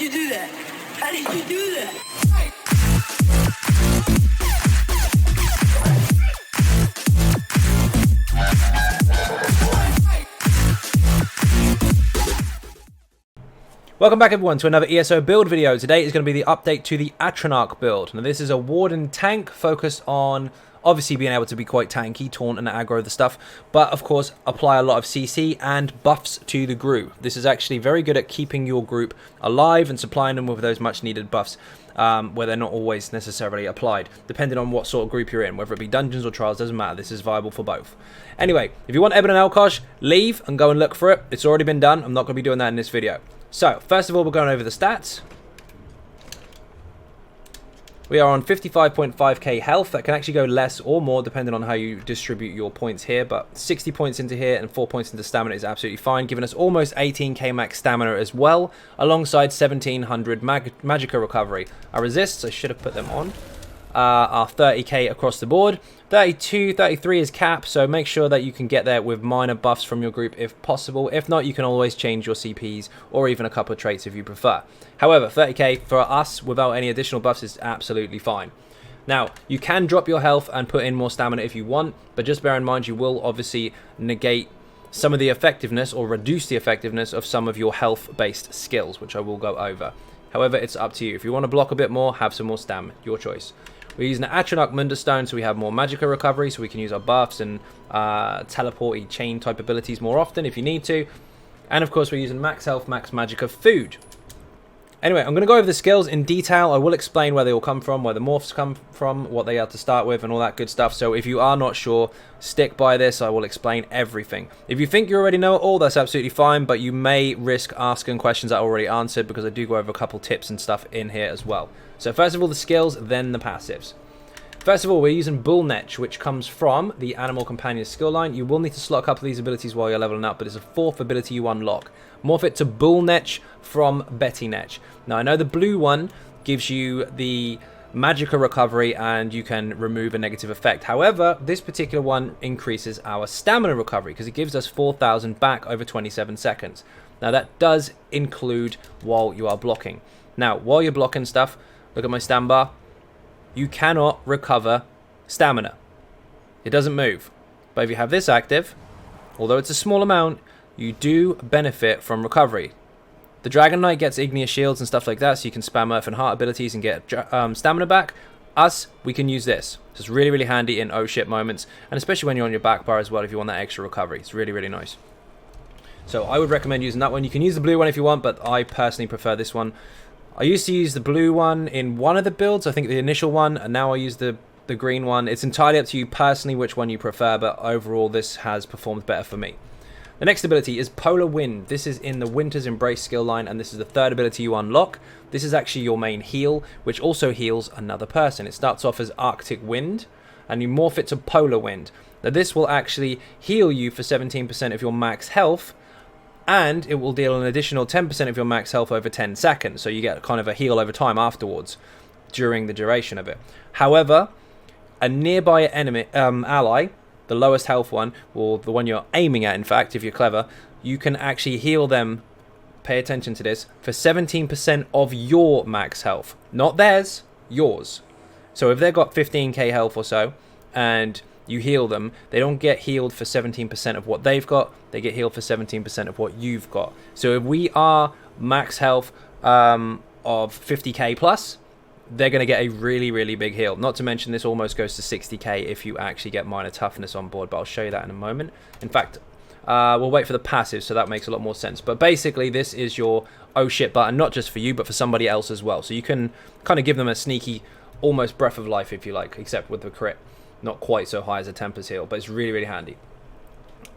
you do that? How did you do that? Welcome back everyone to another ESO build video. Today is going to be the update to the Atronach build. Now this is a Warden tank focused on obviously being able to be quite tanky, taunt and aggro the stuff, but of course apply a lot of CC and buffs to the group. This is actually very good at keeping your group alive and supplying them with those much needed buffs where they're not always necessarily applied, depending on what sort of group you're in, whether it be dungeons or trials, doesn't matter. This is viable for both. Anyway, if you want Ebon and Elkosh, leave and go and look for it. It's already been done. I'm not going to be doing that in this video. So, first of all, we're going over the stats. We are on 55.5k health. That can actually go less or more depending on how you distribute your points here. But 60 points into here and 4 points into stamina is absolutely fine, giving us almost 18k max stamina as well, alongside 1700 magicka recovery. Our resists, I should have put them on, are 30k across the board. 32, 33 is cap, so make sure that you can get there with minor buffs from your group if possible. If not, you can always change your CPs or even a couple of traits if you prefer. However, 30k for us without any additional buffs is absolutely fine. Now, you can drop your health and put in more stamina if you want, but just bear in mind you will obviously negate some of the effectiveness or reduce the effectiveness of some of your health-based skills, which I will go over. However, it's up to you. If you want to block a bit more, have some more stam, your choice. We're using the Atronach Mundustone, so we have more magicka recovery, so we can use our buffs and teleporty chain type abilities more often if you need to. And of course, we're using max health, max magicka food. Anyway, I'm going to go over the skills in detail. I will explain where they all come from, where the morphs come from, what they are to start with, and all that good stuff. So if you are not sure, stick by this. I will explain everything. If you think you already know it all, that's absolutely fine, but you may risk asking questions that I already answered because I do go over a couple tips and stuff in here as well. So first of all, the skills, then the passives. First of all, we're using Bullnetch, which comes from the Animal Companion skill line. You will need to slot a couple of these abilities while you're leveling up, but it's a fourth ability you unlock. Morph it to Bullnetch from Bettynetch. Now, I know the blue one gives you the magicka recovery and you can remove a negative effect. However, this particular one increases our stamina recovery because it gives us 4,000 back over 27 seconds. Now, that does include while you are blocking. Now, while you're blocking stuff, look at my stam bar. You cannot recover stamina. It doesn't move. But if you have this active, although it's a small amount, you do benefit from recovery. The Dragon Knight gets igneous shields and stuff like that, so you can spam Earth and Heart abilities and get stamina back. Us, we can use this. So it's really, really handy in oh shit moments, and especially when you're on your back bar as well if you want that extra recovery. It's really, really nice. So I would recommend using that one. You can use the blue one if you want, but I personally prefer this one. I used to use the blue one in one of the builds, I think the initial one, and now I use the green one. It's entirely up to you personally which one you prefer, but overall this has performed better for me. The next ability is Polar Wind. This is in the Winter's Embrace skill line, and this is the third ability you unlock. This is actually your main heal, which also heals another person. It starts off as Arctic Wind, and you morph it to Polar Wind. Now this will actually heal you for 17% of your max health, and it will deal an additional 10% of your max health over 10 seconds. So you get kind of a heal over time afterwards during the duration of it. However, a nearby enemy ally, the lowest health one, or the one you're aiming at, in fact, if you're clever, you can actually heal them, pay attention to this, for 17% of your max health. Not theirs, yours. So if they've got 15k health or so, and you heal them, they don't get healed for 17% of what they've got, they get healed for 17% of what you've got. So if we are max health of 50k plus, they're going to get a really, really big heal. Not to mention this almost goes to 60k if you actually get minor toughness on board, but I'll show you that in a moment. In fact, we'll wait for the passive, so that makes a lot more sense. But basically, this is your oh shit button, not just for you, but for somebody else as well. So you can kind of give them a sneaky, almost breath of life, if you like, except with the crit. Not quite so high as a Tempest heal, but it's really, really handy.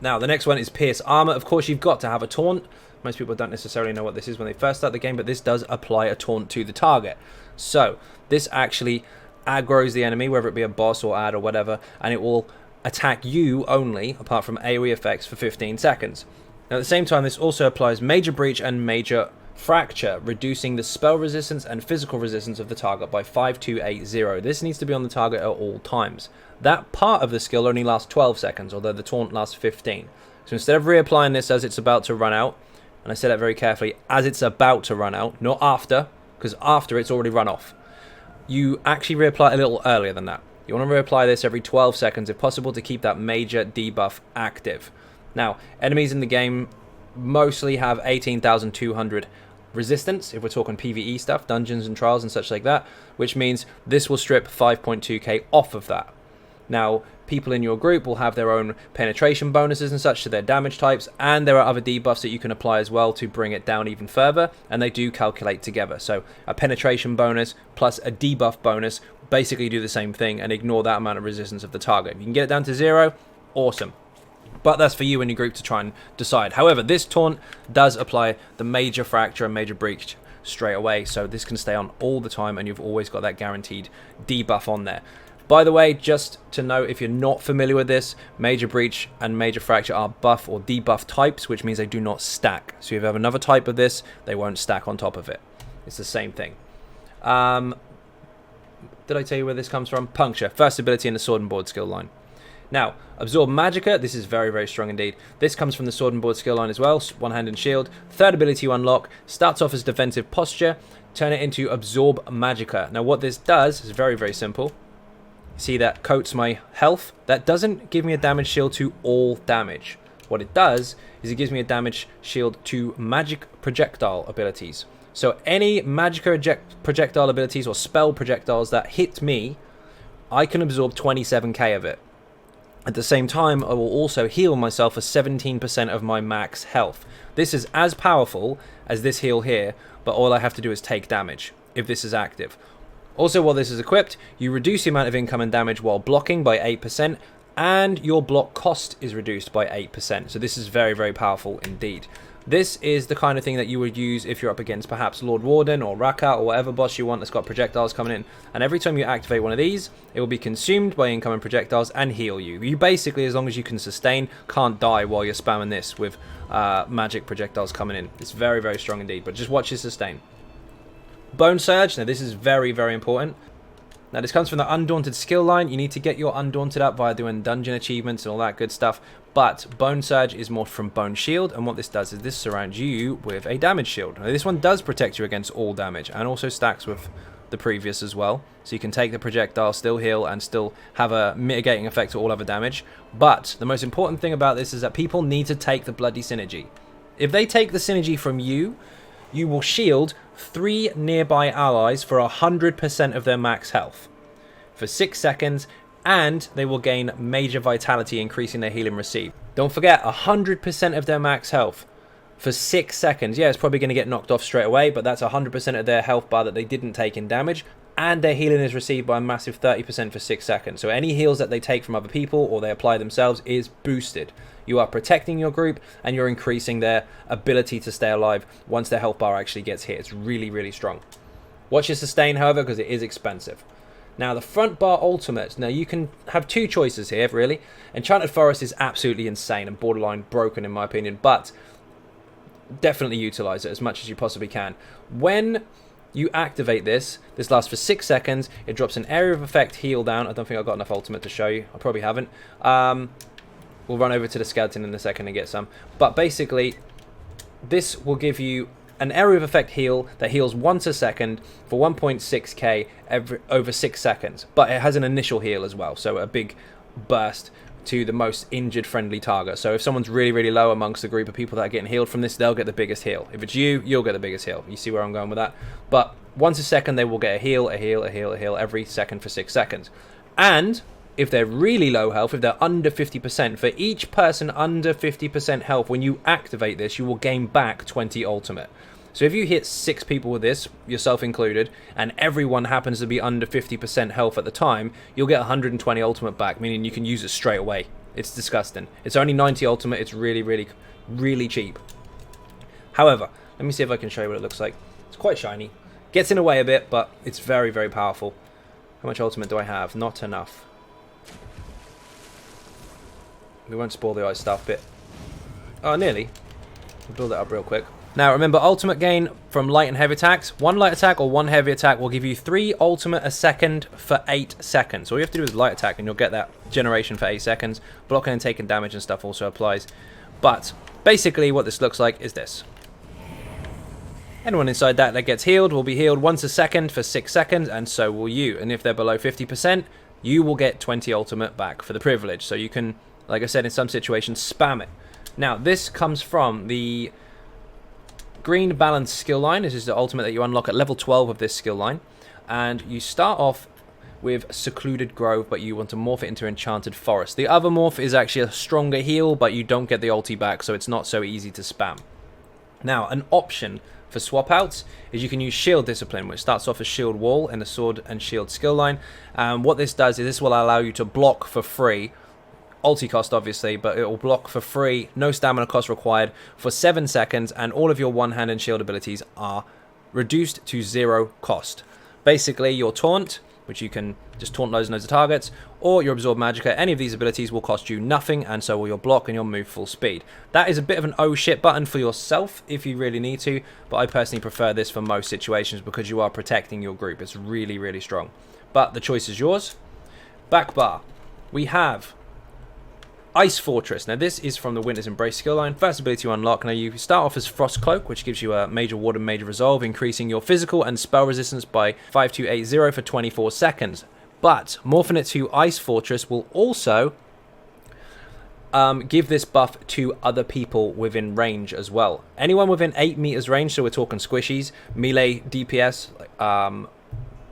Now, the next one is Pierce Armor. Of course, you've got to have a taunt. Most people don't necessarily know what this is when they first start the game, but this does apply a taunt to the target. So, this actually aggroes the enemy, whether it be a boss or ad or whatever, and it will attack you only, apart from AoE effects, for 15 seconds. Now, at the same time, this also applies Major Breach and Major Fracture, reducing the spell resistance and physical resistance of the target by 5280. This needs to be on the target at all times. That part of the skill only lasts 12 seconds, although the taunt lasts 15. So instead of reapplying this as it's about to run out, and I say that very carefully, as it's about to run out, not after, because after it's already run off. You actually reapply a little earlier than that. You want to reapply this every 12 seconds if possible to keep that major debuff active. Now, enemies in the game mostly have 18,200 resistance, if we're talking PvE stuff, dungeons and trials and such like that, which means this will strip 5.2k off of that. Now, people in your group will have their own penetration bonuses and such to their damage types, and there are other debuffs that you can apply as well to bring it down even further, and they do calculate together. So a penetration bonus plus a debuff bonus basically do the same thing and ignore that amount of resistance of the target. If you can get it down to 0, awesome. But that's for you and your group to try and decide. However, this taunt does apply the major fracture and major breach straight away, so this can stay on all the time, and you've always got that guaranteed debuff on there. By the way, just to note, if you're not familiar with this, major breach and major fracture are buff or debuff types, which means they do not stack. So if you have another type of this, they won't stack on top of it. It's the same thing. Did I tell you where this comes from? Puncture, first ability in the Sword and Board skill line. Now, Absorb Magicka, this is very, very strong indeed. This comes from the Sword and Board skill line as well, one hand and shield. Third ability you unlock, starts off as defensive posture, turn it into Absorb Magicka. Now what this does is very, very simple. See that coats my health? That doesn't give me a damage shield to all damage. What it does is it gives me a damage shield to magic projectile abilities. So any magic projectile abilities or spell projectiles that hit me, I can absorb 27k of it. At the same time, I will also heal myself for 17% of my max health. This is as powerful as this heal here, but all I have to do is take damage if this is active. Also, while this is equipped, you reduce the amount of incoming damage while blocking by 8%, and your block cost is reduced by 8%. So this is very, very powerful indeed. This is the kind of thing that you would use if you're up against perhaps Lord Warden or Raka or whatever boss you want that's got projectiles coming in. And every time you activate one of these, it will be consumed by incoming projectiles and heal you. You basically, as long as you can sustain, can't die while you're spamming this with magic projectiles coming in. It's very, very strong indeed, but just watch your sustain. Bone Surge, now this is very, very important. Now this comes from the Undaunted skill line. You need to get your Undaunted up via doing dungeon achievements and all that good stuff. But Bone Surge is more from Bone Shield, and what this does is this surrounds you with a damage shield. Now this one does protect you against all damage, and also stacks with the previous as well. So you can take the projectile, still heal, and still have a mitigating effect to all other damage. But the most important thing about this is that people need to take the bloody synergy. If they take the synergy from you, you will shield 3 nearby allies for 100% of their max health for 6 seconds, and they will gain major vitality, increasing their healing received. Don't forget, 100% of their max health for 6 seconds. Yeah, it's probably going to get knocked off straight away, but that's 100% of their health bar that they didn't take in damage, and their healing is received by a massive 30% for 6 seconds. So any heals that they take from other people or they apply themselves is boosted. You are protecting your group, and you're increasing their ability to stay alive once their health bar actually gets hit. It's really, really strong. Watch your sustain, however, because it is expensive. Now, the front bar ultimate. Now, you can have 2 choices here, really. Enchanted Forest is absolutely insane and borderline broken, in my opinion, but definitely utilize it as much as you possibly can. When you activate this lasts for 6 seconds. It drops an area of effect heal down. I don't think I've got enough ultimate to show you. I probably haven't. We'll run over to the skeleton in a second and get some. But basically, this will give you an area of effect heal that heals once a second for 1.6k over 6 seconds. But it has an initial heal as well, so a big burst to the most injured friendly target. So if someone's really, really low amongst the group of people that are getting healed from this, they'll get the biggest heal. If it's you, you'll get the biggest heal. You see where I'm going with that? But once a second, they will get a heal, a heal, a heal, a heal every second for 6 seconds. And if they're really low health, if they're under 50%, for each person under 50% health, when you activate this, you will gain back 20 ultimate. So if you hit 6 people with this, yourself included, and everyone happens to be under 50% health at the time, you'll get 120 ultimate back, meaning you can use it straight away. It's disgusting. It's only 90 ultimate. It's really, really, really cheap. However, let me see if I can show you what it looks like. It's quite shiny. Gets in the way a bit, but it's very, very powerful. How much ultimate do I have? Not enough. We won't spoil the ice stuff bit. Oh, nearly. We'll build it up real quick. Now remember, ultimate gain from light and heavy attacks. 1 light attack or 1 heavy attack will give you 3 ultimate a second for 8 seconds. All you have to do is light attack and you'll get that generation for 8 seconds. Blocking and taking damage and stuff also applies. But basically what this looks like is this. Anyone inside that gets healed will be healed once a second for 6 seconds, and so will you. And if they're below 50%, you will get 20 ultimate back for the privilege. So you can, like I said, in some situations, spam it. Now, this comes from the green balance skill line. This is the ultimate that you unlock at level 12 of this skill line. And you start off with Secluded Grove, but you want to morph it into Enchanted Forest. The other morph is actually a stronger heal, but you don't get the ulti back, so it's not so easy to spam. Now, an option for swap outs is you can use Shield Discipline, which starts off as Shield Wall in the Sword and Shield skill line. And what this does is this will allow you to block for free, ulti cost obviously, but it will block for free, no stamina cost required, for 7 seconds, and all of your one-hand and shield abilities are reduced to 0 cost. Basically, your taunt, which you can just taunt loads and loads of targets, or your Absorb Magicka, any of these abilities will cost you nothing, and so will your block and your move full speed. That is a bit of an oh shit button for yourself if you really need to, but I personally prefer this for most situations because you are protecting your group. It's really, really strong. But the choice is yours. Back bar. We have Ice Fortress. Now this is from the Winter's Embrace skill line. First ability to unlock. Now you start off as Frost Cloak, which gives you a major ward and major resolve, increasing your physical and spell resistance by 5280 for 24 seconds. But morphing it to Ice Fortress will also give this buff to other people within range as well. Anyone within 8 meters range, so we're talking squishies, melee DPS,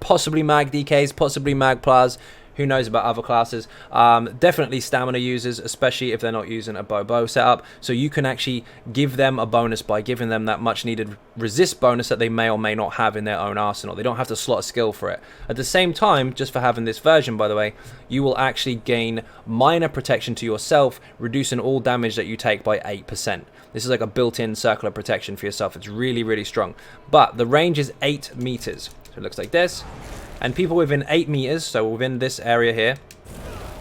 possibly mag DKs, possibly mag plas. Who knows about other classes? Definitely stamina users, especially if they're not using a bow setup. So you can actually give them a bonus by giving them that much needed resist bonus that they may or may not have in their own arsenal. They don't have to slot a skill for it. At the same time, just for having this version, by the way, you will actually gain minor protection to yourself, reducing all damage that you take by 8%. This is like a built-in circle of protection for yourself. It's really, really strong. But the range is 8 meters. So it looks like this. And people within 8 meters, so within this area here,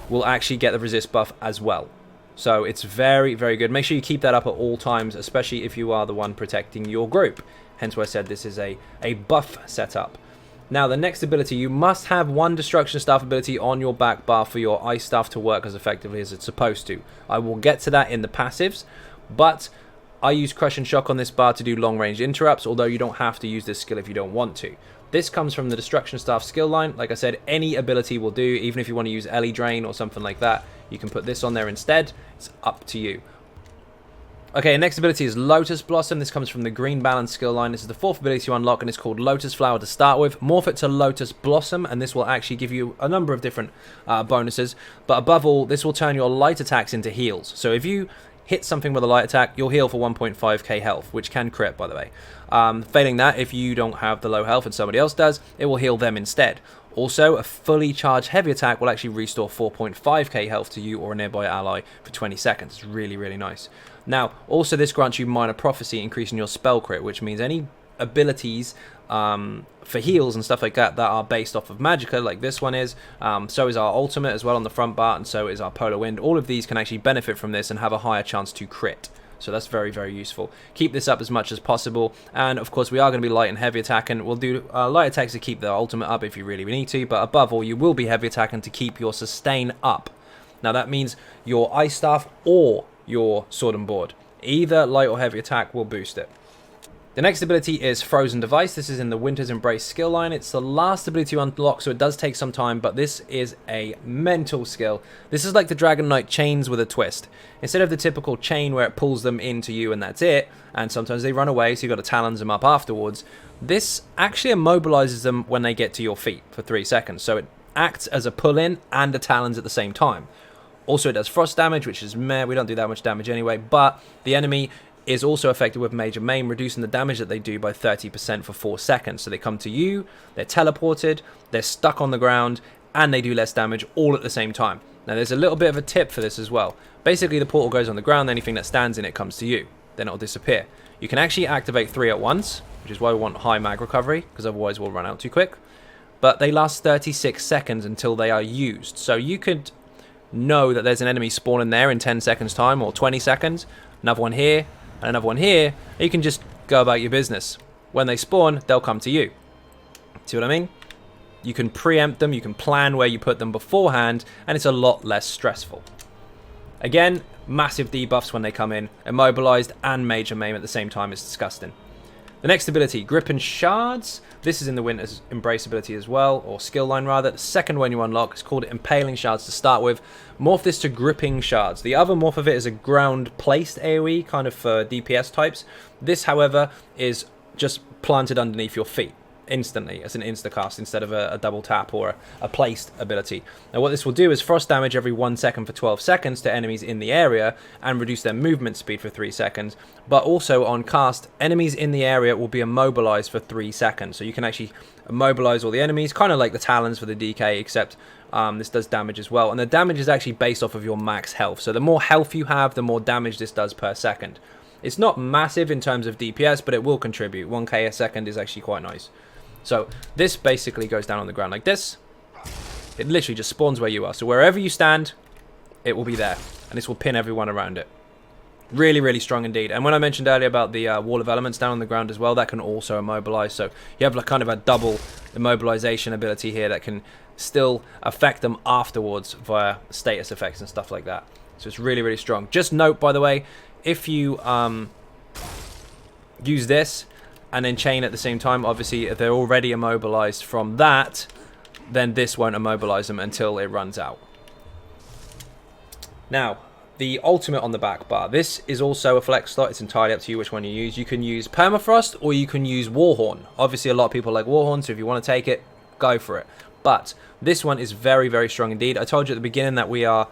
will actually get the resist buff as well. So it's very, very good. Make sure you keep that up at all times, especially if you are the one protecting your group. Hence why I said this is a buff setup. Now, the next ability, you must have one Destruction Staff ability on your back bar for your Ice Staff to work as effectively as it's supposed to. I will get to that in the passives, but I use Crush and Shock on this bar to do long-range interrupts, although you don't have to use this skill if you don't want to. This comes from the Destruction Staff skill line. Like I said, any ability will do. Even if you want to use Ellie Drain or something like that, you can put this on there instead. It's up to you. Okay, next ability is Lotus Blossom. This comes from the Green Balance skill line. This is the 4th ability you unlock, and it's called Lotus Flower to start with. Morph it to Lotus Blossom, and this will actually give you a number of different bonuses. But above all, this will turn your light attacks into heals. So if you hit something with a light attack, you'll heal for 1.5k health, which can crit, by the way. Failing that, if you don't have the low health and somebody else does, it will heal them instead. Also, a fully charged heavy attack will actually restore 4.5k health to you or a nearby ally for 20 seconds. It's really, really nice. Now, also this grants you Minor Prophecy, increasing your spell crit, which means any abilities for heals and stuff like that that are based off of Magicka, like this one is, so is our ultimate as well on the front bar, and so is our Polar Wind. All of these can actually benefit from this and have a higher chance to crit. So that's very, very useful. Keep this up as much as possible. And of course, we are going to be light and heavy attacking. We'll do light attacks to keep the ultimate up if you really need to. But above all, you will be heavy attacking to keep your sustain up. Now that means your Ice Staff or your Sword and Board. Either light or heavy attack will boost it. The next ability is Frozen Device. This is in the Winter's Embrace skill line. It's the last ability to unlock, so it does take some time, but this is a mental skill. This is like the Dragon Knight chains with a twist. Instead of the typical chain where it pulls them into you and that's it, and sometimes they run away, so you've got to talons them up afterwards, this actually immobilizes them when they get to your feet for 3 seconds. So it acts as a pull-in and a talons at the same time. Also, it does frost damage, which is meh, we don't do that much damage anyway, but the enemy is also effective with Major Maim, reducing the damage that they do by 30% for 4 seconds. So they come to you, they're teleported, they're stuck on the ground, and they do less damage all at the same time. Now there's a little bit of a tip for this as well. Basically the portal goes on the ground, anything that stands in it comes to you. Then it'll disappear. You can actually activate 3 at once, which is why we want high mag recovery, because otherwise we'll run out too quick. But they last 36 seconds until they are used. So you could know that there's an enemy spawning there in 10 seconds time or 20 seconds. Another one here. And another one here, you can just go about your business. When they spawn, they'll come to you. See what I mean? You can preempt them, you can plan where you put them beforehand, and it's a lot less stressful. Again, massive debuffs when they come in. Immobilized and Major Maim at the same time is disgusting. The next ability, Grip and Shards. This is in the Winter's Embrace ability as well, or skill line rather. The second one you unlock is called Impaling Shards to start with. Morph this to Gripping Shards. The other morph of it is a ground-placed AoE, kind of for DPS types. This, however, is just planted underneath your feet instantly as an insta-cast instead of a double tap or a placed ability. Now what this will do is frost damage every 1 second for 12 seconds to enemies in the area and reduce their movement speed for 3 seconds, but also on cast, enemies in the area will be immobilized for 3 seconds, so you can actually immobilize all the enemies, kind of like the Talons for the DK, except this does damage as well, and the damage is actually based off of your max health, so the more health you have, the more damage this does per second. It's not massive in terms of DPS, but it will contribute. 1k a second is actually quite nice. So this basically goes down on the ground like this. It literally just spawns where you are. So wherever you stand, it will be there. And this will pin everyone around it. Really, really strong indeed. And when I mentioned earlier about the Wall of Elements down on the ground as well, that can also immobilize. So you have like kind of a double immobilization ability here that can still affect them afterwards via status effects and stuff like that. So it's really, really strong. Just note, by the way, if you use this and then chain at the same time, obviously if they're already immobilized from that, then this won't immobilize them until it runs out. Now, the ultimate on the back bar. This is also a flex slot. It's entirely up to you which one you use. You can use Permafrost or you can use Warhorn. Obviously a lot of people like Warhorn, so if you want to take it, go for it. But this one is very, very strong indeed. I told you at the beginning that we are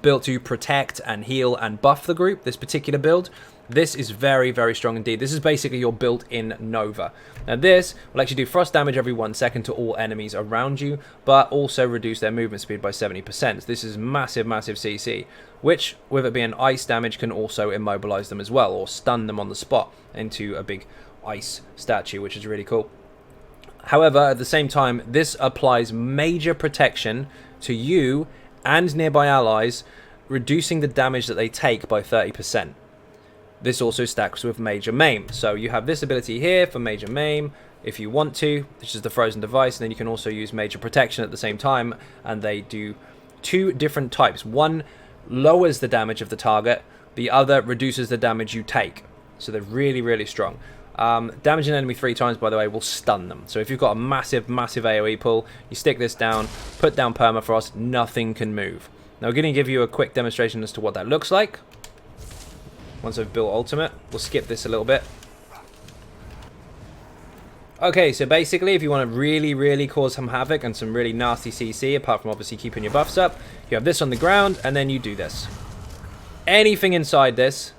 built to protect and heal and buff the group, this particular build. This is very, very strong indeed. This is basically your built-in Nova. Now this will actually do frost damage every 1 second to all enemies around you, but also reduce their movement speed by 70%. This is massive, massive CC, which, with it being ice damage, can also immobilize them as well, or stun them on the spot into a big ice statue, which is really cool. However, at the same time, this applies major protection to you and nearby allies, reducing the damage that they take by 30%. This also stacks with Major Maim. So you have this ability here for Major Maim if you want to, which is the frozen device, and then you can also use Major Protection at the same time, and they do two different types. One lowers the damage of the target, the other reduces the damage you take. So they're really, really strong. Damaging an enemy 3 times, by the way, will stun them. So if you've got a massive, massive AoE pull, you stick this down, put down Permafrost, nothing can move. Now we're going to give you a quick demonstration as to what that looks like. Once I've built Ultimate, we'll skip this a little bit. Okay, so basically, if you want to really, really cause some havoc and some really nasty CC, apart from obviously keeping your buffs up, you have this on the ground, and then you do this. Anything inside this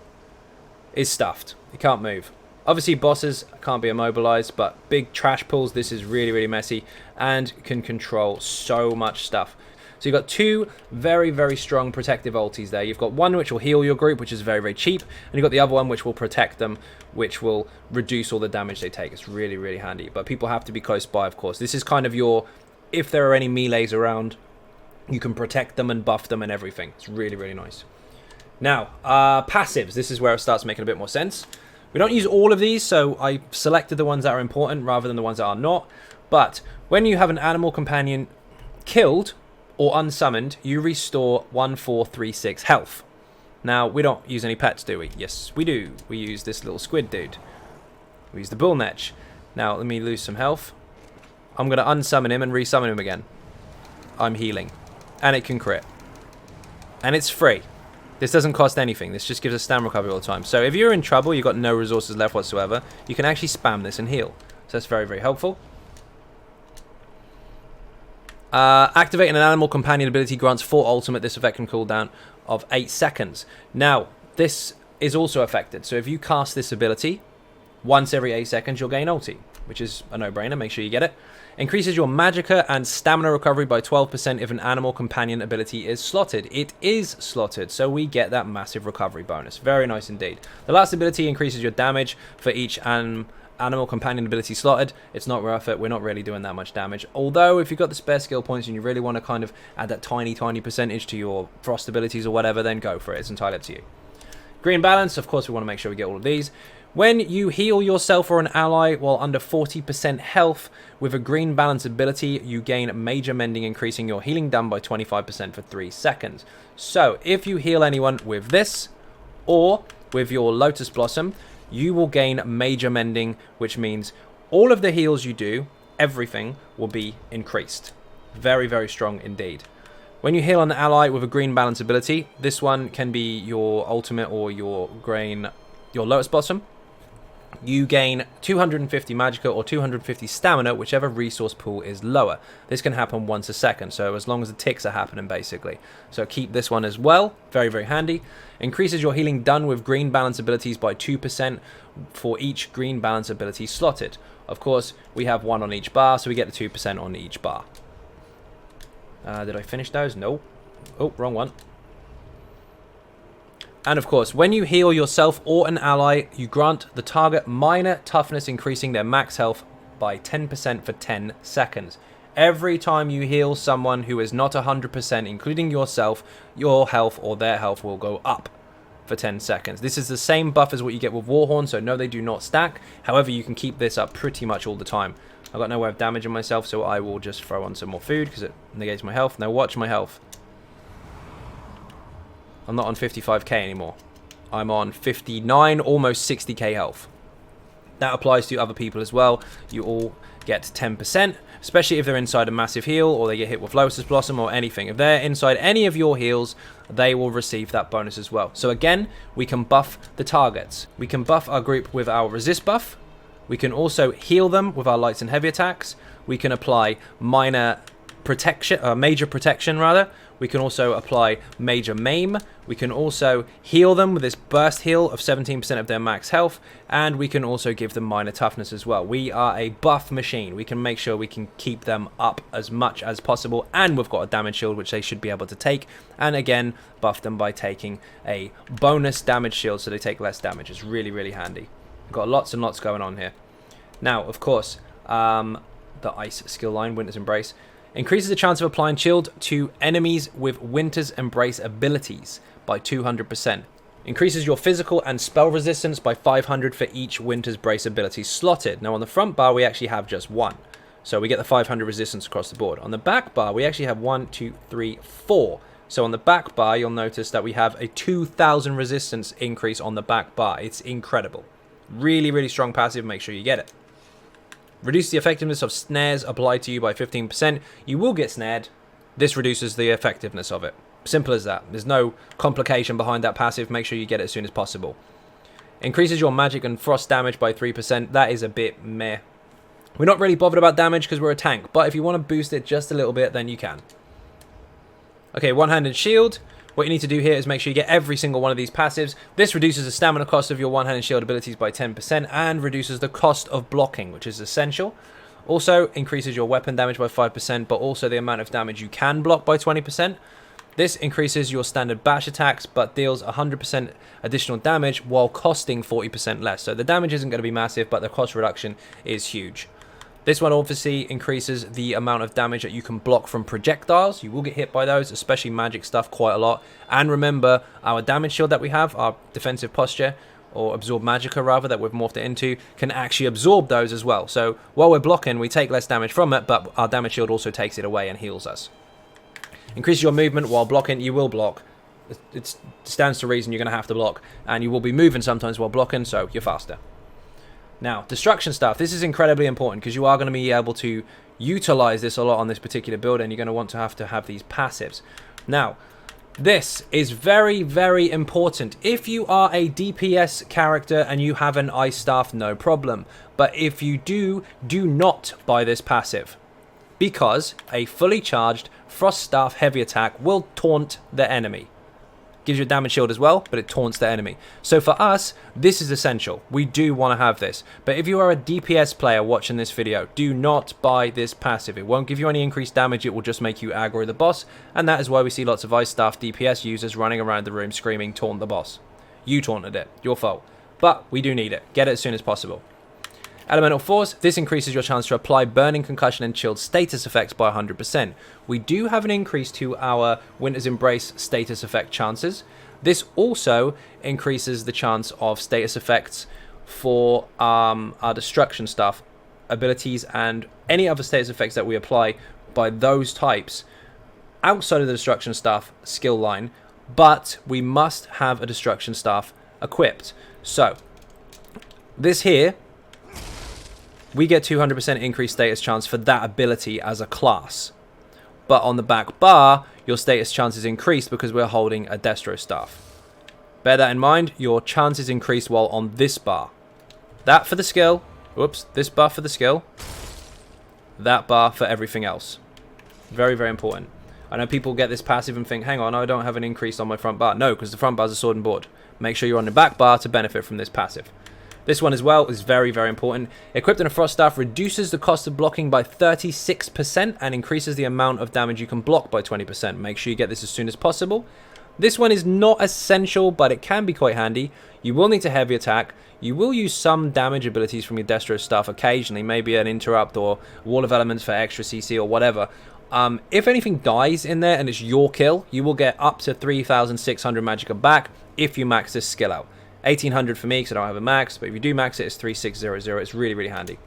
is stuffed. You can't move. Obviously, bosses can't be immobilized, but big trash pulls, this is really, really messy, and can control so much stuff. So you've got two very, very strong protective ultis there. You've got one which will heal your group, which is very, very cheap. And you've got the other one which will protect them, which will reduce all the damage they take. It's really, really handy. But people have to be close by, of course. This is kind of your, if there are any melees around, you can protect them and buff them and everything. It's really, really nice. Now, passives. This is where it starts making a bit more sense. We don't use all of these, so I selected the ones that are important rather than the ones that are not. But when you have an animal companion killed or unsummoned, you restore 1436 health. Now, we don't use any pets, do we? Yes, we do. We use this little squid dude. We use the bullnetch. Now, let me lose some health. I'm going to unsummon him and resummon him again. I'm healing. And it can crit. And it's free. This doesn't cost anything. This just gives us stamina recovery all the time. So if you're in trouble, you've got no resources left whatsoever, you can actually spam this and heal. So that's very, very helpful. Activating an animal companion ability grants full ultimate. This effect can cool down of 8 seconds. Now, this is also affected. So if you cast this ability, once every 8 seconds, you'll gain ulti, which is a no-brainer. Make sure you get it. Increases your magicka and stamina recovery by 12% if an animal companion ability is slotted. It is slotted, so we get that massive recovery bonus. Very nice indeed. The last ability increases your damage for each animal companion ability slotted. It's not worth it. We're not really doing that much damage. Although, if you've got the spare skill points and you really want to kind of add that tiny, tiny percentage to your frost abilities or whatever, then go for it. It's entirely up to you. Green balance. Of course, we want to make sure we get all of these. When you heal yourself or an ally while under 40% health with a green balance ability, you gain major mending, increasing your healing done by 25% for 3 seconds. So, if you heal anyone with this or with your Lotus Blossom, you will gain Major Mending, which means all of the heals you do, everything will be increased. Very, very strong indeed. When you heal an ally with a green balance ability, this one can be your ultimate or your Lotus Blossom. You gain 250 Magicka or 250 Stamina, whichever resource pool is lower. This can happen once a second, so as long as the ticks are happening, basically. So keep this one as well. Very, very handy. Increases your healing done with green balance abilities by 2% for each green balance ability slotted. Of course, we have one on each bar, so we get the 2% on each bar. Did I finish those? No. Oh, wrong one. And of course, when you heal yourself or an ally, you grant the target minor toughness, increasing their max health by 10% for 10 seconds. Every time you heal someone who is not 100%, including yourself, your health or their health will go up for 10 seconds. This is the same buff as what you get with Warhorn, so no, they do not stack. However, you can keep this up pretty much all the time. I've got no way of damaging myself, so I will just throw on some more food because it negates my health. Now watch my health. I'm not on 55k anymore. I'm on 59, almost 60k health. That applies to other people as well. You all get 10%, especially if they're inside a massive heal or they get hit with Lotus Blossom or anything. If they're inside any of your heals, they will receive that bonus as well. So again, we can buff the targets. We can buff our group with our resist buff. We can also heal them with our lights and heavy attacks. We can apply major protection rather. We can also apply major maim. We can also heal them with this burst heal of 17% of their max health, and we can also give them minor toughness as well. We are a buff machine. We can make sure we can keep them up as much as possible, and we've got a damage shield which they should be able to take, and again buff them by taking a bonus damage shield so they take less damage. It's really, really handy. We've got lots and lots going on here. Now, of course, the ice skill line, Winter's Embrace, increases the chance of applying shield to enemies with Winter's Embrace abilities by 200%. Increases your physical and spell resistance by 500 for each Winter's Brace ability slotted. Now on the front bar we actually have just one. So we get the 500 resistance across the board. On the back bar we actually have 1, 2, 3, 4. So on the back bar you'll notice that we have a 2000 resistance increase on the back bar. It's incredible. Really, really strong passive. Make sure you get it. Reduce the effectiveness of snares applied to you by 15%. You will get snared. This reduces the effectiveness of it. Simple as that. There's no complication behind that passive. Make sure you get it as soon as possible. Increases your magic and frost damage by 3%. That is a bit meh. We're not really bothered about damage because we're a tank. But if you want to boost it just a little bit, then you can. Okay, one-handed shield. What you need to do here is make sure you get every single one of these passives. This reduces the stamina cost of your one-handed shield abilities by 10% and reduces the cost of blocking, which is essential. Also increases your weapon damage by 5%, but also the amount of damage you can block by 20%. This increases your standard bash attacks, but deals 100% additional damage while costing 40% less. So the damage isn't going to be massive, but the cost reduction is huge. This one obviously increases the amount of damage that you can block from projectiles. You will get hit by those, especially magic stuff, quite a lot. And remember, our damage shield that we have, our defensive posture, or absorb magicka rather, that we've morphed it into, can actually absorb those as well. So while we're blocking, we take less damage from it, but our damage shield also takes it away and heals us. Increase your movement while blocking. You will block. It stands to reason you're going to have to block. And you will be moving sometimes while blocking, so you're faster. Now, destruction stuff. This is incredibly important because you are going to be able to utilize this a lot on this particular build, and you're going to want to have these passives. Now, this is very, very important. If you are a DPS character and you have an ice staff, no problem. But if you do not buy this passive, because a fully charged frost staff heavy attack will taunt the enemy. Gives you a damage shield as well, but it taunts the enemy. So for us, this is essential. We do want to have this. But if you are a DPS player watching this video, do not buy this passive. It won't give you any increased damage. It will just make you aggro the boss. And that is why we see lots of ice staff DPS users running around the room screaming, taunt the boss. You taunted it. Your fault. But we do need it. Get it as soon as possible. Elemental Force, this increases your chance to apply Burning, Concussion and Chilled status effects by 100%. We do have an increase to our Winter's Embrace status effect chances. This also increases the chance of status effects for our destruction stuff, abilities, and any other status effects that we apply by those types outside of the destruction stuff skill line, but we must have a destruction staff equipped. So This here, we get 200% increased status chance for that ability as a class. But on the back bar, your status chance is increased because we're holding a Destro Staff. Bear that in mind, your chance is increased while on this bar. That for the skill, whoops, this bar for the skill, that bar for everything else. Very, very important. I know people get this passive and think, hang on, I don't have an increase on my front bar. No, because the front bar is a sword and board. Make sure you're on the back bar to benefit from this passive. This one as well is very, very important. Equipped in a Frost Staff reduces the cost of blocking by 36% and increases the amount of damage you can block by 20%. Make sure you get this as soon as possible. This one is not essential, but it can be quite handy. You will need to heavy attack. You will use some damage abilities from your Destro Staff occasionally, maybe an interrupt or Wall of Elements for extra CC or whatever. If anything dies in there and it's your kill, you will get up to 3,600 magicka back if you max this skill out. 1,800 for me because I don't have a max, but if you do max it, it's 3,600. It's really, really handy.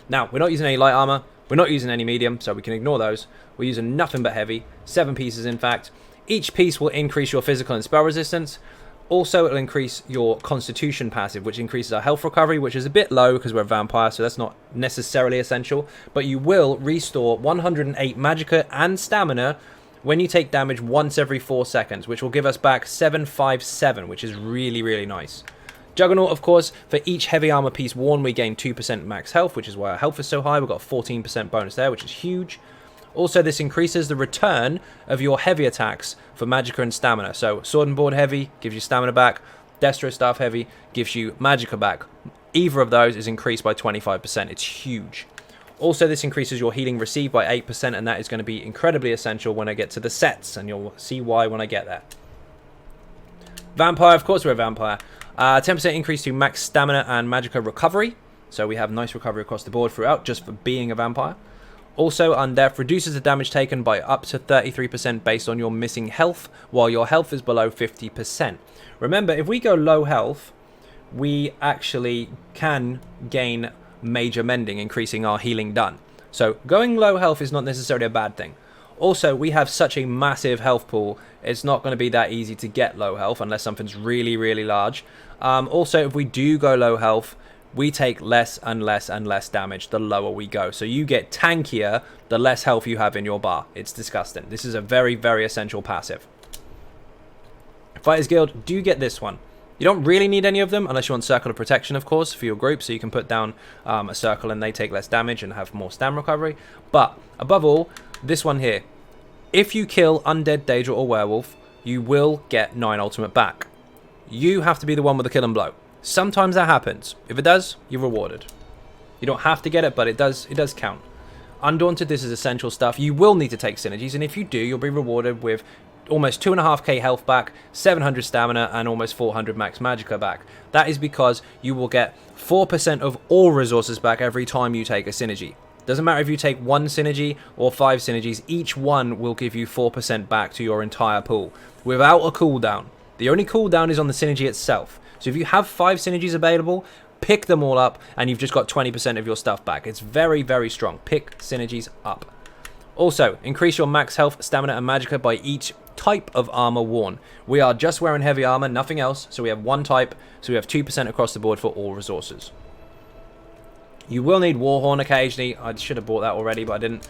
Now, we're not using any light armor. We're not using any medium, so we can ignore those. We're using nothing but heavy. 7 pieces, in fact. Each piece will increase your physical and spell resistance. Also, it'll increase your Constitution passive, which increases our health recovery, which is a bit low because we're a vampire, so that's not necessarily essential. But you will restore 108 magicka and stamina when you take damage once every 4 seconds, which will give us back 757, which is really, really nice. Juggernaut, of course, for each heavy armor piece worn, we gain 2% max health, which is why our health is so high. We've got a 14% bonus there, which is huge. Also, this increases the return of your heavy attacks for magicka and stamina. So, sword and board heavy gives you stamina back. Destro Staff heavy gives you magicka back. Either of those is increased by 25%. It's huge. Also, this increases your healing received by 8%, and that is going to be incredibly essential when I get to the sets, and you'll see why when I get there. Vampire, of course we're a vampire. 10% increase to max stamina and magicka recovery. So we have nice recovery across the board throughout, just for being a vampire. Also, Undeath reduces the damage taken by up to 33% based on your missing health, while your health is below 50%. Remember, if we go low health, we actually can gain major mending, increasing our healing done. So going low health is not necessarily a bad thing. Also, we have such a massive health pool, it's not going to be that easy to get low health unless something's really, really large. Also, if we do go low health, we take less and less and less damage the lower we go. So you get tankier the less health you have in your bar. It's disgusting. This is a very, very essential passive. Fighters Guild, do get this one. You don't really need any of them unless you want Circle of Protection, of course, for your group, so you can put down a circle and they take less damage and have more stam recovery. But above all, this one here. If you kill Undead, Daedra, or Werewolf, you will get 9 ultimate back. You have to be the one with the kill and blow. Sometimes that happens. If it does, you're rewarded. You don't have to get it, but it does count. Undaunted, this is essential stuff. You will need to take synergies, and if you do, you'll be rewarded with almost 2.5k health back, 700 stamina, and almost 400 max magicka back. That is because you will get 4% of all resources back every time you take a synergy. Doesn't matter if you take 1 synergy or 5 synergies, each one will give you 4% back to your entire pool without a cooldown. The only cooldown is on the synergy itself. So if you have 5 synergies available, pick them all up and you've just got 20% of your stuff back. It's very, very strong. Pick synergies up. Also, increase your max health, stamina, and magicka by each type of armor worn. We are just wearing heavy armor, nothing else, so we have 1 type, so we have 2% across the board for all resources. You will need Warhorn occasionally. I should have bought that already, but I didn't.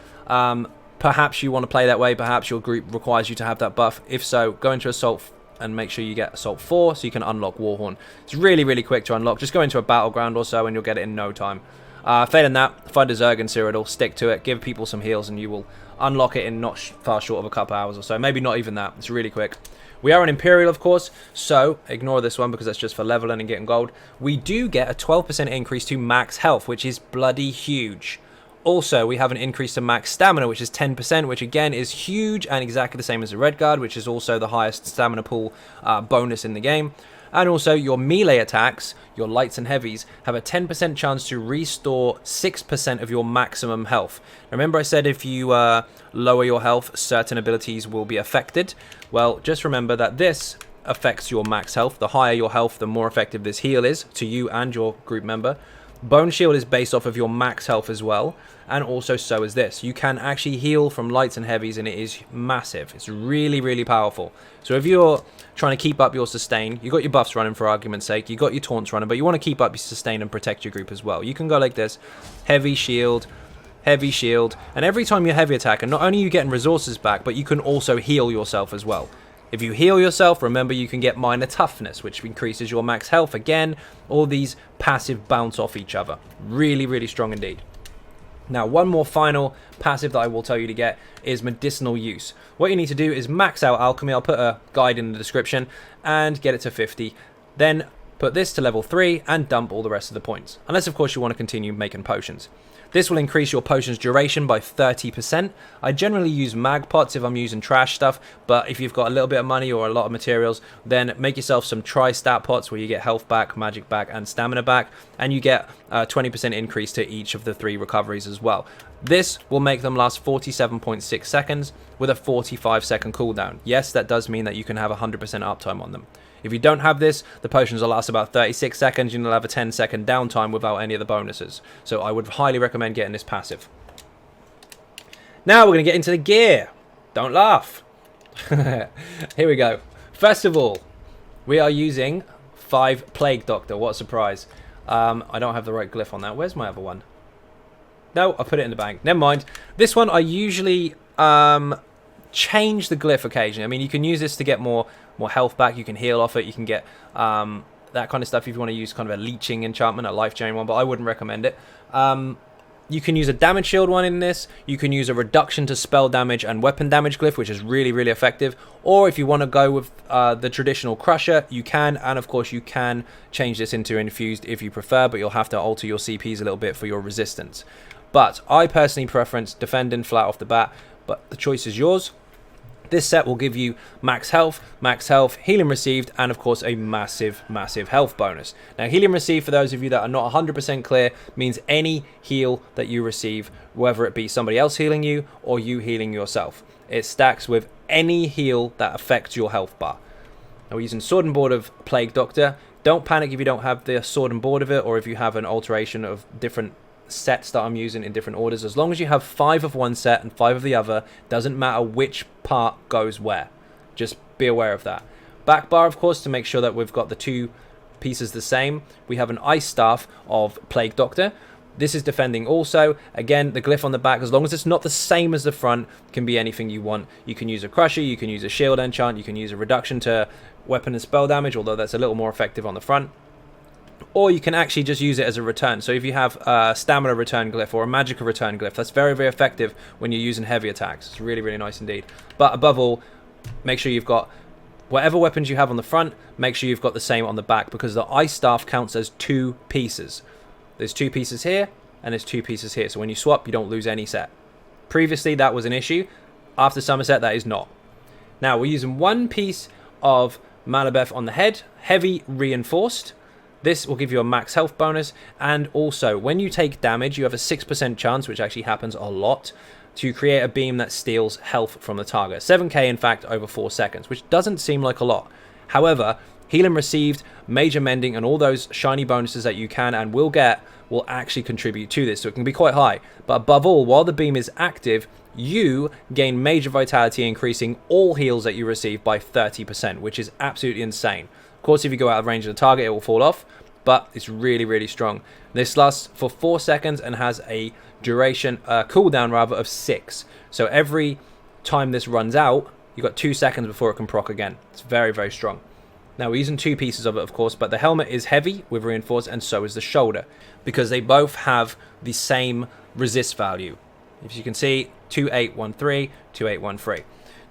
Perhaps you want to play that way, perhaps your group requires you to have that buff. If so, go into Assault and make sure you get Assault 4 so you can unlock Warhorn. It's really, really quick to unlock. Just go into a battleground or so and you'll get it in no time. Failing that, find a Zerg and Cyrodiil, stick to it, give people some heals, and you will unlock it in not far short of a couple hours or so. Maybe not even that. It's really quick. We are an Imperial, of course, so ignore this one because that's just for leveling and getting gold. We do get a 12% increase to max health, which is bloody huge. Also, we have an increase to max stamina, which is 10%, which again is huge and exactly the same as the Red Guard, which is also the highest stamina pool bonus in the game. And also, your melee attacks, your lights and heavies, have a 10% chance to restore 6% of your maximum health. Remember I said if you lower your health, certain abilities will be affected? Well, just remember that this affects your max health. The higher your health, the more effective this heal is to you and your group member. Bone Shield is based off of your max health as well, and also so is this. You can actually heal from lights and heavies, and it is massive. It's really, really powerful. So if you're trying to keep up your sustain, you got your buffs running for argument's sake, you got your taunts running, but you want to keep up your sustain and protect your group as well. You can go like this, heavy shield, and every time you heavy attack, and not only are you getting resources back, but you can also heal yourself as well. If you heal yourself, remember you can get minor toughness, which increases your max health. Again, all these passive bounce off each other. Really, really strong indeed. Now, one more final passive that I will tell you to get is medicinal use. What you need to do is max out alchemy. I'll put a guide in the description and get it to 50. Then put this to level 3 and dump all the rest of the points. Unless, of course, you want to continue making potions. This will increase your potion's duration by 30%. I generally use mag pots if I'm using trash stuff, but if you've got a little bit of money or a lot of materials, then make yourself some tri-stat pots where you get health back, magic back, and stamina back, and you get a 20% increase to each of the 3 recoveries as well. This will make them last 47.6 seconds with a 45-second cooldown. Yes, that does mean that you can have 100% uptime on them. If you don't have this, the potions will last about 36 seconds, and you'll have a 10-second downtime without any of the bonuses. So I would highly recommend getting this passive. Now we're going to get into the gear. Don't laugh. Here we go. First of all, we are using 5 Plague Doctor. What a surprise. I don't have the right glyph on that. Where's my other one? No, I put it in the bank. Never mind. This one I usually change the glyph occasionally. I mean, you can use this to get more health back. You can heal off it. You can get that kind of stuff if you want to use kind of a leeching enchantment, a life-changing one, but I wouldn't recommend it. You can use a damage shield one in this. You can use a reduction to spell damage and weapon damage glyph, which is really, really effective. Or if you want to go with the traditional crusher, you can. And of course, you can change this into infused if you prefer, but you'll have to alter your CPs a little bit for your resistance. But I personally preference defending flat off the bat, but the choice is yours. This set will give you max health, healing received, and of course a massive, massive health bonus. Now, healing received, for those of you that are not 100% clear, means any heal that you receive, whether it be somebody else healing you or you healing yourself. It stacks with any heal that affects your health bar. Now, we're using Sword and Board of Plague Doctor. Don't panic if you don't have the Sword and Board of it, or if you have an alteration of different sets that I'm using in different orders. As long as you have 5 of one set and 5 of the other, doesn't matter which part goes where. Just be aware of that. Back bar, of course, to make sure that we've got the 2 pieces the same. We have an Ice Staff of Plague Doctor. This is defending also. Again, the glyph on the back, as long as it's not the same as the front, can be anything you want. You can use a Crusher, you can use a Shield Enchant, you can use a reduction to weapon and spell damage, although that's a little more effective on the front. Or you can actually just use it as a return. So if you have a stamina return glyph or a magical return glyph, that's very, very effective when you're using heavy attacks. It's really, really nice indeed. But above all, make sure you've got whatever weapons you have on the front, make sure you've got the same on the back, because the Ice Staff counts as 2 pieces. There's 2 pieces here, and there's 2 pieces here. So when you swap, you don't lose any set. Previously, that was an issue. After Somerset, that is not. Now, we're using 1 piece of Malabeth on the head, heavy reinforced. This will give you a max health bonus, and also when you take damage, you have a 6% chance, which actually happens a lot, to create a beam that steals health from the target. 7k, in fact, over 4 seconds, which doesn't seem like a lot. However, healing received, major mending, and all those shiny bonuses that you can and will get will actually contribute to this, so it can be quite high. But above all, while the beam is active, you gain major vitality, increasing all heals that you receive by 30%, which is absolutely insane. Of course, if you go out of range of the target, it will fall off, but it's really, really strong. This lasts for 4 seconds and has a duration, cooldown rather, of 6. So every time this runs out, you've got 2 seconds before it can proc again. It's very, very strong. Now, we're using 2 pieces of it, of course, but the helmet is heavy with reinforced, and so is the shoulder, because they both have the same resist value. If you can see, 2813, 2813.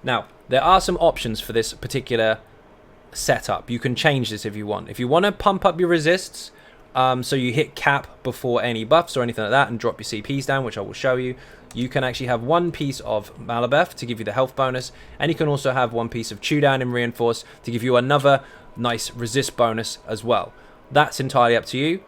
Now, there are some options for this particular setup. You can change this if you want. If you want to pump up your resists, so you hit cap before any buffs or anything like that and drop your CPs down, which I will show you, you can actually have 1 piece of Malabeth to give you the health bonus, and you can also have 1 piece of Chew Down and Reinforce to give you another nice resist bonus as well. That's entirely up to you.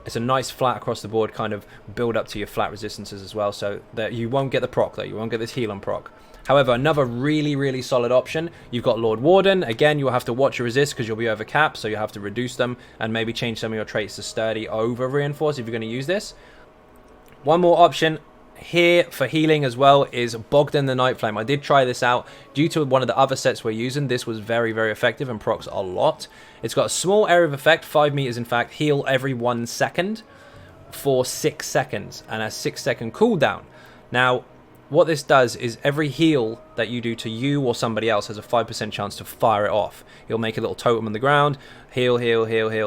It's a nice flat across the board kind of build up to your flat resistances as well, so that you won't get the proc though, you won't get this heal on proc. However, another really solid option, you've got Lord Warden. Again, you'll have to watch your resist because you'll be over cap, so you have to reduce them and maybe change some of your traits to sturdy over reinforce if you're going to use this. One more option here for healing as well is Bogdan the Night Flame. I did try this out due to one of the other sets we're using. This was very effective and procs a lot. It's got a small area of effect, 5 meters in fact, heal every 1 second for 6 seconds and a 6-second cooldown. Now, what this does is every heal that you do to you or somebody else has a 5% chance to fire it off. You'll make a little totem on the ground, heal,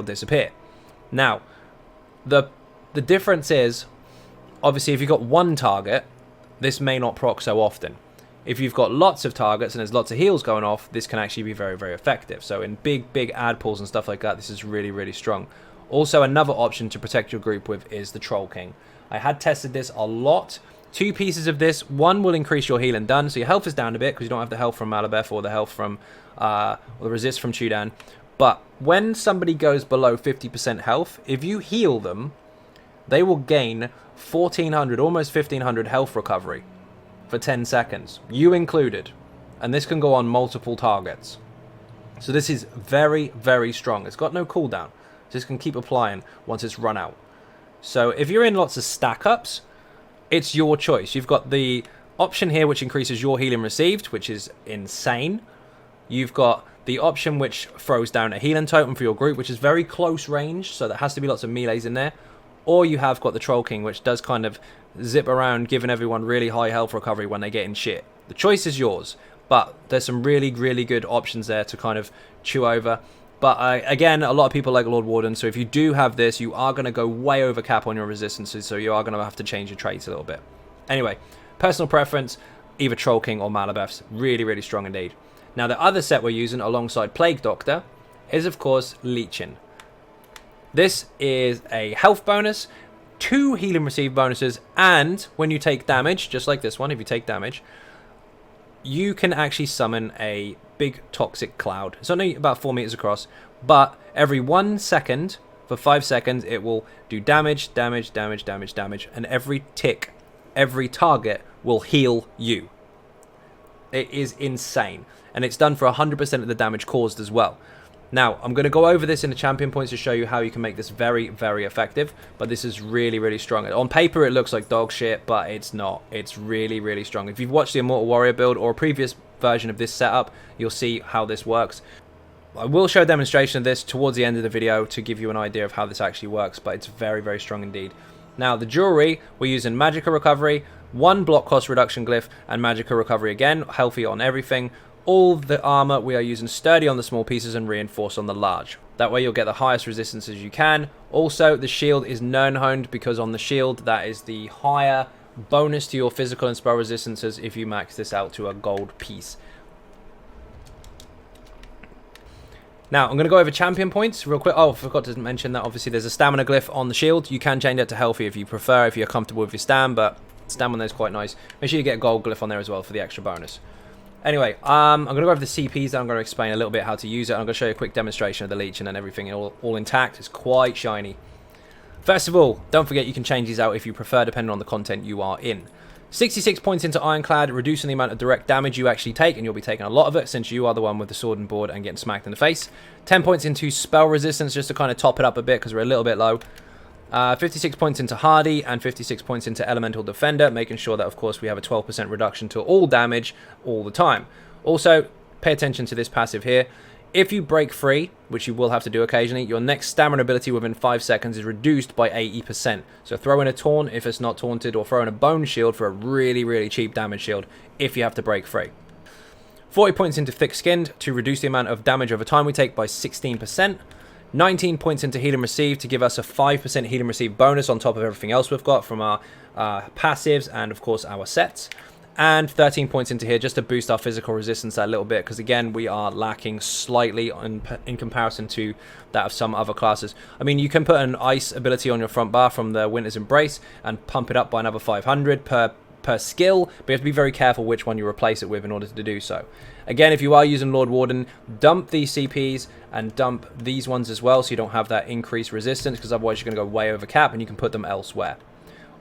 disappear. Now, the difference is, obviously, if you've got one target, this may not proc so often. If you've got lots of targets and there's lots of heals going off, this can actually be very effective. So in big ad pools and stuff like that, this is really strong. Also, another option to protect your group with is the Troll King. I had tested this a lot. 2 pieces of this. One will increase your heal and done, so your health is down a bit because you don't have the health from Malabeth or the health from or the resist from Chudan. But when somebody goes below 50% health, if you heal them, they will gain 1400, almost 1500 health recovery for 10 seconds, you included. And this can go on multiple targets. So this is very strong. It's got no cooldown. Just can keep applying once it's run out. So if you're in lots of stack ups, it's your choice. You've got the option here which increases your healing received, which is insane. You've got the option which throws down a healing totem for your group, which is very close range, so there has to be lots of melees in there. Or you have got the Troll King, which does kind of zip around, giving everyone really high health recovery when they get in shit. The choice is yours, but there's some really good options there to kind of chew over. But again, a lot of people like Lord Warden, so if you do have this, you are going to go way over cap on your resistances, so you are going to have to change your traits a little bit. Anyway, personal preference, either Troll King or Malabeth's, really strong indeed. Now, the other set we're using alongside Plague Doctor is, of course, Leeching. This is a health bonus, 2 healing received bonuses, and when you take damage, just like this one, if you take damage, you can actually summon a big toxic cloud. It's only about 4 meters across, but every 1 second, for 5 seconds, it will do damage, and every tick, every target will heal you. It is insane, and it's done for 100% of the damage caused as well. Now, I'm going to go over this in the champion points to show you how you can make this very effective, but this is really strong. On paper, it looks like dog shit, but it's not. It's really strong. If you've watched the Immortal Warrior build or a previous version of this setup, you'll see how this works. I will show a demonstration of this towards the end of the video to give you an idea of how this actually works, but it's very strong indeed. Now, the jewelry, we're using Magicka Recovery, 1 block cost reduction glyph, and Magicka Recovery again, healthy on everything. All the armor, we are using sturdy on the small pieces and reinforced on the large. That way you'll get the highest resistance as you can. Also, the shield is Nirnhoned because on the shield, that is the higher bonus to your physical and spell resistances if you max this out to a gold piece. Now, I'm going to go over champion points real quick. Oh, I forgot to mention that obviously there's a stamina glyph on the shield. You can change that to healthy if you prefer, if you're comfortable with your stam, but stam on there is quite nice. Make sure you get a gold glyph on there as well for the extra bonus. Anyway, I'm going to go over the CPs, and I'm going to explain a little bit how to use it. I'm going to show you a quick demonstration of the Leeching and everything all intact. It's quite shiny. First of all, don't forget you can change these out if you prefer, depending on the content you are in. 66 points into Ironclad, reducing the amount of direct damage you actually take, and you'll be taking a lot of it since you are the one with the sword and board and getting smacked in the face. 10 points into Spell Resistance, just to kind of top it up a bit because we're a little bit low. 56 points into Hardy and 56 points into Elemental Defender, making sure that, of course, we have a 12% reduction to all damage all the time. Also, pay attention to this passive here. If you break free, which you will have to do occasionally, your next stamina ability within 5 seconds is reduced by 80%. So throw in a taunt if it's not taunted, or throw in a bone shield for a really cheap damage shield if you have to break free. 40 points into Thick Skinned to reduce the amount of damage over time we take by 16%. 19 points into Healing Received to give us a 5% Healing Received bonus on top of everything else we've got from our passives and, of course, our sets. And 13 points into here just to boost our physical resistance a little bit, because, again, we are lacking slightly in comparison to that of some other classes. I mean, you can put an Ice ability on your front bar from the Winter's Embrace and pump it up by another 500 per skill, but you have to be very careful which one you replace it with in order to do so. Again, if you are using Lord Warden, dump these CPs and dump these ones as well, so you don't have that increased resistance, because otherwise you're going to go way over cap and you can put them elsewhere.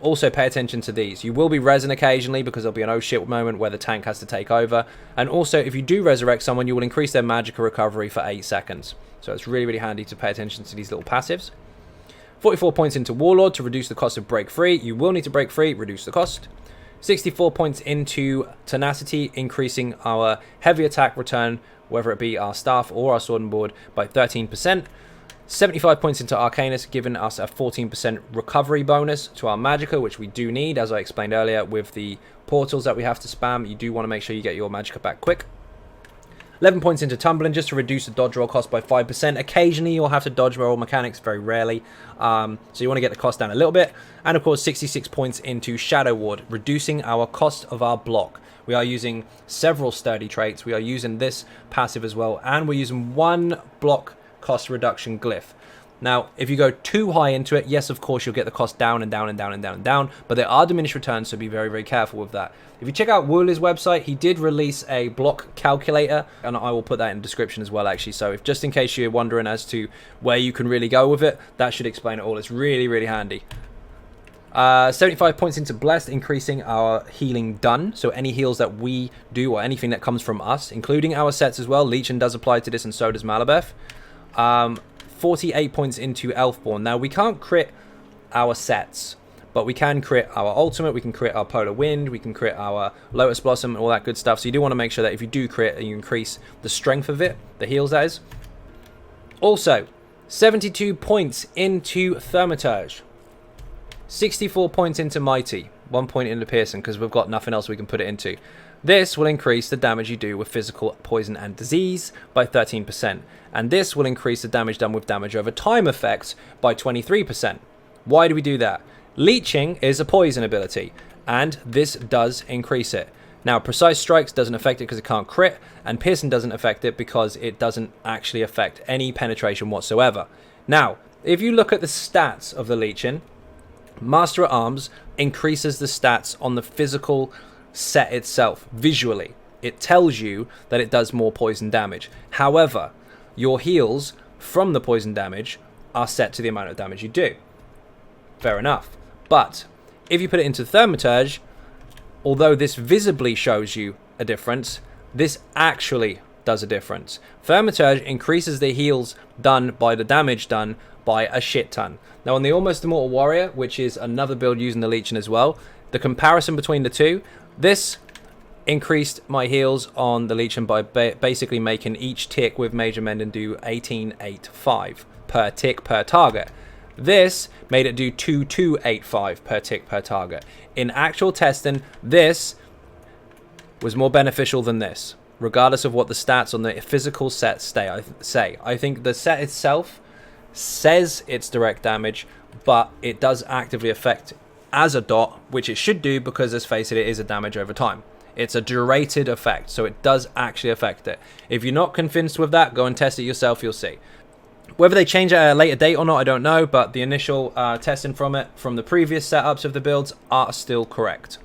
Also pay attention to these. You will be resin occasionally because there'll be an oh shit moment where the tank has to take over. And also, if you do resurrect someone, you will increase their magical recovery for 8 seconds. So it's really, really handy to pay attention to these little passives. 44 points into Warlord to reduce the cost of break free. You will need to break free, reduce the cost. 64 points into Tenacity, increasing our heavy attack return, whether it be our staff or our sword and board, by 13%. 75 points into Arcanus, giving us a 14% recovery bonus to our Magicka, which we do need, as I explained earlier, with the portals that we have to spam. You do want to make sure you get your Magicka back quick. 11 points into Tumbling, just to reduce the dodge roll cost by 5%. Occasionally, you'll have to dodge roll mechanics, very rarely. So you want to get the cost down a little bit. And of course, 66 points into Shadow Ward, reducing our cost of our block. We are using several sturdy traits. We are using this passive as well. And we're using 1 block cost reduction glyph. Now, if you go too high into it, yes, of course, you'll get the cost down and down and down and down and down, but there are diminished returns, so be very, very careful with that. If you check out Wool's website, he did release a block calculator, and I will put that in the description as well, actually. So if just in case you're wondering as to where you can really go with it, that should explain it all. It's really, really handy. 75 points into Blessed, increasing our healing done. So any heals that we do or anything that comes from us, including our sets as well. Legion does apply to this, and so does Malabeth. 48 points into Elfborn. Now, we can't crit our sets, but we can crit our ultimate, we can crit our Polar Wind, we can crit our Lotus Blossom, and all that good stuff. So you do want to make sure that if you do crit, you increase the strength of it, the heals that is. Also, 72 points into Thaumaturge. 64 points into Mighty. 1 point into Pearson, because we've got nothing else we can put it into. This will increase the damage you do with physical, poison, and disease by 13%. And this will increase the damage done with damage over time effects by 23%. Why do we do that? Leeching is a poison ability, and this does increase it. Now, Precise Strikes doesn't affect it because it can't crit, and Pearson doesn't affect it because it doesn't actually affect any penetration whatsoever. Now, if you look at the stats of the Leeching, Master at Arms increases the stats on the physical set itself visually. It tells you that it does more poison damage. However, your heals from the poison damage are set to the amount of damage you do. Fair enough. But if you put it into Thaumaturge, although this visibly shows you a difference, this actually does a difference. Thaumaturge increases the heals done by the damage done by a shit ton. Now on the Almost Immortal Warrior, which is another build using the Legion as well, the comparison between the two, this increased my heals on the Legion by basically making each tick with Major Mendon do 1885 per tick per target. This made it do 2285 per tick per target. In actual testing, this was more beneficial than this, regardless of what the stats on the physical set say. I think the set itself says it's direct damage, but it does actively affect as a dot, which it should do because, let's face it, it is a damage over time. It's a durated effect, so it does actually affect it. If you're not convinced with that, go and test it yourself, you'll see. Whether they change it at a later date or not, I don't know, but the initial testing from it, from the previous setups of the builds, are still correct.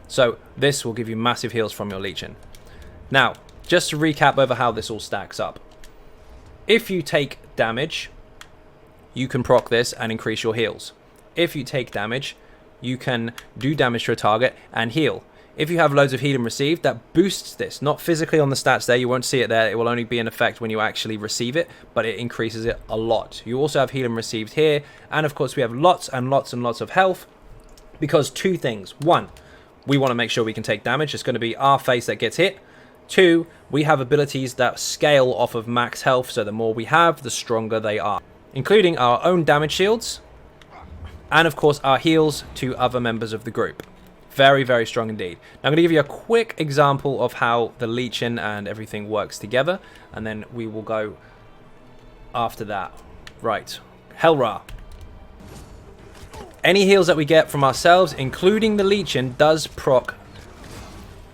So this will give you massive heals from your Legion. Now, just to recap over how this all stacks up. If you take damage, you can proc this and increase your heals. If you take damage, you can do damage to a target and heal. If you have loads of healing received, that boosts this. Not physically on the stats there, you won't see it there. It will only be in effect when you actually receive it, but it increases it a lot. You also have healing received here, and of course we have lots and lots and lots of health, because two things. One, we want to make sure we can take damage. It's going to be our face that gets hit. Two, we have abilities that scale off of max health, so the more we have, the stronger they are, including our own damage shields, and of course our heals to other members of the group. Very, very strong indeed. Now I'm going to give you a quick example of how the Legion and everything works together, and then we will go after that. Right, Hellra. Any heals that we get from ourselves, including the Legion, does proc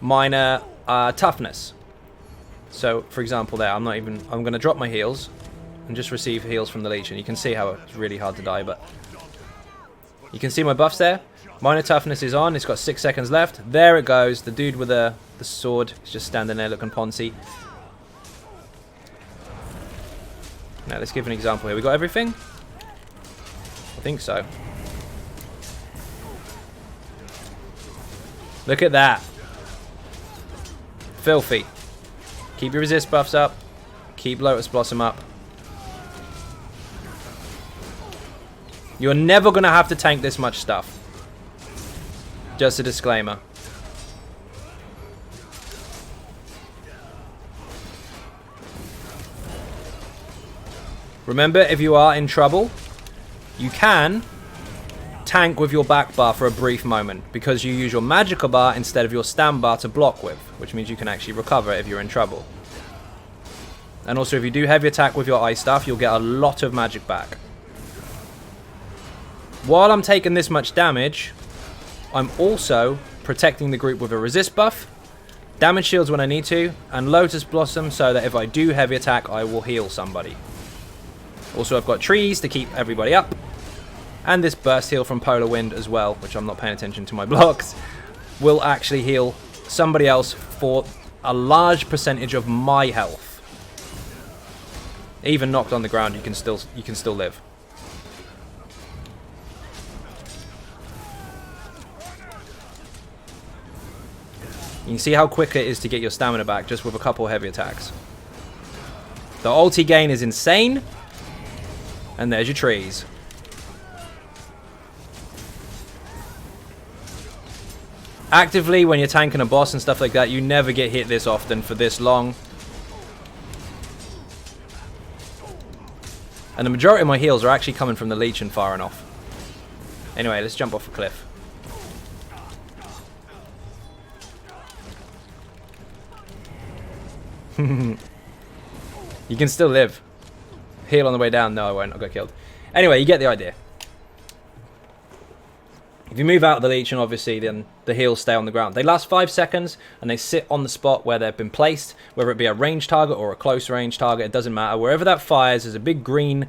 minor toughness. So, for example, there, I'm going to drop my heals and just receive heals from the Legion. You can see how it's really hard to die, but you can see my buffs there. Minor toughness is on. It's got 6 seconds left. There it goes. The dude with the sword is just standing there looking poncy. Now, let's give an example here. We got everything? I think so. Look at that. Filthy. Keep your resist buffs up. Keep Lotus Blossom up. You're never going to have to tank this much stuff. Just a disclaimer. Remember, if you are in trouble, you can tank with your back bar for a brief moment because you use your magical bar instead of your stand bar to block with, which means you can actually recover if you're in trouble. And also, if you do heavy attack with your ice staff, you'll get a lot of magic back. While I'm taking this much damage, I'm also protecting the group with a resist buff, damage shields when I need to, and Lotus Blossom so that if I do heavy attack, I will heal somebody. Also, I've got trees to keep everybody up. And this burst heal from Polar Wind as well, which I'm not paying attention to my blocks, will actually heal somebody else for a large percentage of my health. Even knocked on the ground, you can still live. You can see how quick it is to get your stamina back just with a couple heavy attacks. The ulti gain is insane. And there's your trees. Actively, when you're tanking a boss and stuff like that, you never get hit this often for this long. And the majority of my heals are actually coming from the leech and firing off. Anyway, let's jump off a cliff. You can still live. Heal on the way down. No, I won't. I got killed. Anyway, you get the idea. If you move out of the leech, and obviously then the heals stay on the ground. They last 5 seconds, and they sit on the spot where they've been placed, whether it be a range target or a close range target, it doesn't matter. Wherever that fires, there's a big green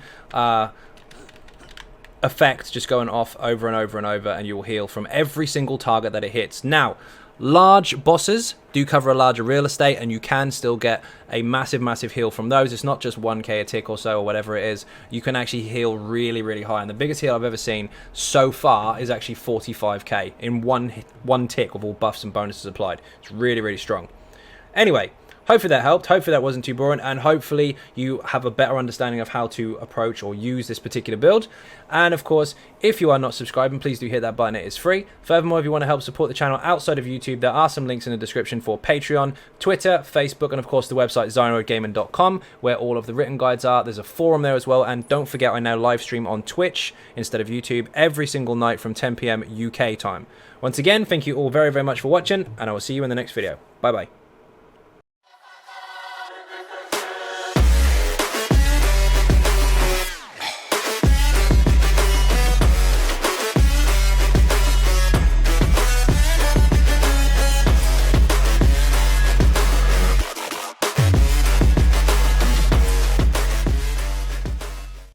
effect just going off over and over and over, and you will heal from every single target that it hits. Now, large bosses do cover a larger real estate, and you can still get a massive heal from those. It's not just 1k a tick or so or whatever it is. You can actually heal really high, and the biggest heal I've ever seen so far is actually 45k in one tick with all buffs and bonuses applied. It's really strong. Anyway, hopefully that helped. Hopefully that wasn't too boring, and hopefully you have a better understanding of how to approach or use this particular build. And of course, if you are not subscribing, please do hit that button. It is free. Furthermore, if you want to help support the channel outside of YouTube, there are some links in the description for Patreon, Twitter, Facebook, and of course the website XynodeGaming.com, where all of the written guides are. There's a forum there as well, and don't forget I now live stream on Twitch instead of YouTube every single night from 10 PM UK time. Once again, thank you all very much for watching, and I will see you in the next video. Bye bye.